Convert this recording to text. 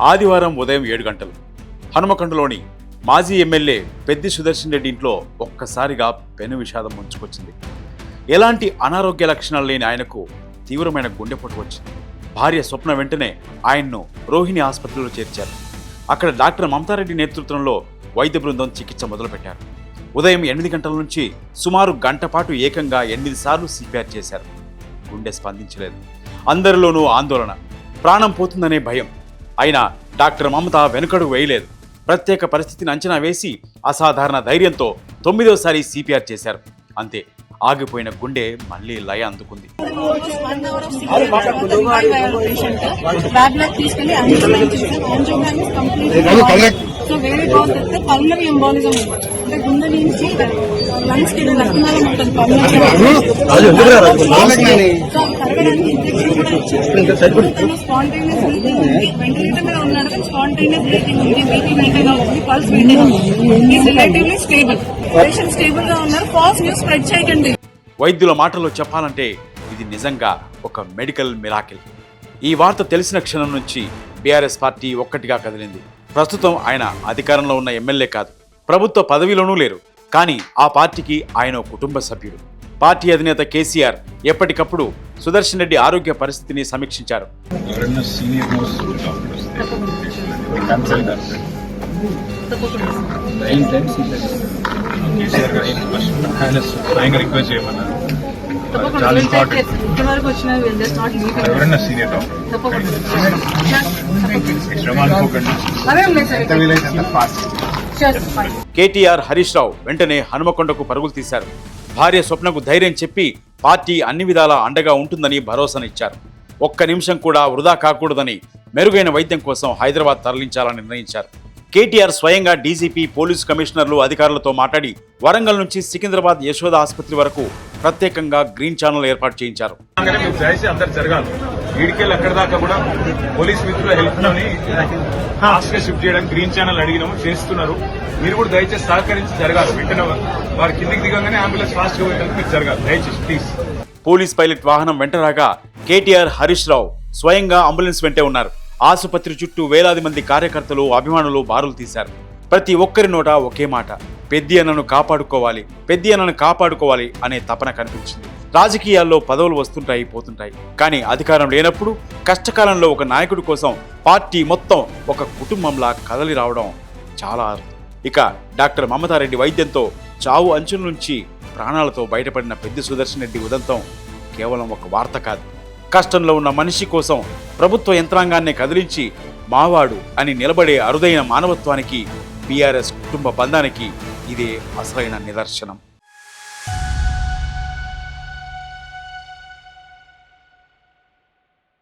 ఆదివారం ఉదయం 7 గంటలు హనుమకొండలోని మాజీ ఎమ్మెల్యే పెద్ది సుదర్శన్ రెడ్డి ఇంట్లో ఒక్కసారిగా పెను విషాదం ముంచుకొచ్చింది. ఎలాంటి అనారోగ్య లక్షణాలు లేని ఆయనకు తీవ్రమైన గుండెపోటు వచ్చింది. భార్య స్వప్న వెంటనే ఆయన్ను రోహిణి ఆసుపత్రిలో చేర్చారు. అక్కడ డాక్టర్ మమతారెడ్డి నేతృత్వంలో వైద్య బృందం చికిత్స మొదలుపెట్టారు. ఉదయం 8 గంటల నుంచి సుమారు గంట పాటు ఏకంగా 8 సార్లు సిపిఆర్ చేశారు. గుండె స్పందించలేదు. అందరిలోనూ ఆందోళన, ప్రాణం పోతుందనే భయం. అయినా డాక్టర్ మమత వెనుకడుగు వేయలేదు. ప్రత్యేక పరిస్థితిని అంచనా వేసి అసాధారణ ధైర్యంతో 9వసారి సిపిఆర్ చేశారు. అంతే, ఆగిపోయిన గుండె మళ్లీ లయ అందుకుంది. సో వేరే కాజ్ అయితే పల్మనరీ ఎంబాలిజం అంటే గుండె నుంచి లంగ్స్ కి రక్తనాళం ఉంటుంది. సో కరగడానికి ఇంజెక్షన్ కూడా ఇచ్చారు. స్పాంటేనియస్ బ్రీతింగ్ ఉంది, వెంటిలేటర్ మీద ఉన్నాడు కానీ స్పాంటేనియస్ బ్రీతింగ్ ఉంది, బీపీ మెయింటైన్ అవుతుంది, పల్స్ మెయింటైన్ అవుతుంది. Is relatively stable. Patient stable గా ఉన్నారు. ఫాల్స్ న్యూస్ స్ప్రెడ్ చేయకండి. వైద్యుల మాటల్లో చెప్పాలంటే ఇది నిజంగా ఒక మెడికల్ మిరాకిల్. ఈ వార్త తెలిసిన క్షణం నుంచి బీఆర్ఎస్ పార్టీ ఒక్కటిగా కదిలింది. ప్రస్తుతం ఆయన అధికారంలో ఉన్న ఎమ్మెల్యే కాదు, ప్రభుత్వ పదవిలోనూ లేరు. కానీ ఆ పార్టీకి ఆయన కుటుంబ సభ్యుడు. పార్టీ అధినేత కేసీఆర్ ఎప్పటికప్పుడు సుదర్శన్ రెడ్డి ఆరోగ్య పరిస్థితిని సమీక్షించారు. కేటీఆర్, హరీష్ రావు వెంటనే హనుమకొండకు పరుగులు తీశారు. భార్య స్వప్నకు ధైర్యం చెప్పి పార్టీ అన్ని విధాలా అండగా ఉంటుందని భరోసానిచ్చారు. ఒక్క నిమిషం కూడా వృధా కాకూడదని మెరుగైన వైద్యం కోసం హైదరాబాద్ తరలించాలని నిర్ణయించారు. కేటీఆర్ స్వయంగా డీజీపీ, పోలీసు కమిషనర్లు, అధికారులతో మాట్లాడి వరంగల్ నుంచి సికింద్రాబాద్ యశోద ఆసుపత్రి వరకు ప్రత్యేకంగా గ్రీన్ ఛానల్ ఏర్పాటు చేయించారు. వీడికెళ్ళి అక్కడ దాకా కూడా పోలీస్ మిత్రుల హెల్ప్ తోని షిఫ్ట్ చేయడానికి గ్రీన్ ఛానల్ అడిగినాము, చేస్తున్నారు. మీరు కూడా దయచేసి సహకరించి జరగాలి. వెంటనే వారి కిందికి దిగంగానే అంబులెన్స్ ఫాస్ట్ గా వెళ్ళడానికి మీరు జరగాలి దయచేసి ప్లీజ్. పోలీస్ పైలట్ వాహనం వెంట రాగా కేటీఆర్, హరీష్ రావు స్వయంగా అంబులెన్స్ వెంటే ఉన్నారు. ఆసుపత్రి చుట్టూ వేలాది మంది కార్యకర్తలు, అభిమానులు బారులు తీశారు. ప్రతి ఒక్కరి నోట ఒకే మాట, పెద్ది అన్నను కాపాడుకోవాలి, పెద్ది అన్నను కాపాడుకోవాలి అనే తపన కనిపించింది. రాజకీయాల్లో పదవులు వస్తుంటాయి, పోతుంటాయి. కానీ అధికారం లేనప్పుడు కష్టకాలంలో ఒక నాయకుడి కోసం పార్టీ మొత్తం ఒక కుటుంబంలా కదలి రావడం చాలా అరుదు. ఇక డాక్టర్ మమతారెడ్డి వైద్యంతో చావు అంచుల నుంచి ప్రాణాలతో బయటపడిన పెద్ది సుదర్శన్ రెడ్డి ఉదంతం కేవలం ఒక వార్త కాదు. కష్టంలో ఉన్న మనిషి కోసం ప్రభుత్వ యంత్రాంగాన్ని కదిలించి మావాడు అని నిలబడే అరుదైన మానవత్వానికి, బీఆర్ఎస్ కుటుంబ బంధానికి ఇదే అసలైన నిదర్శనం.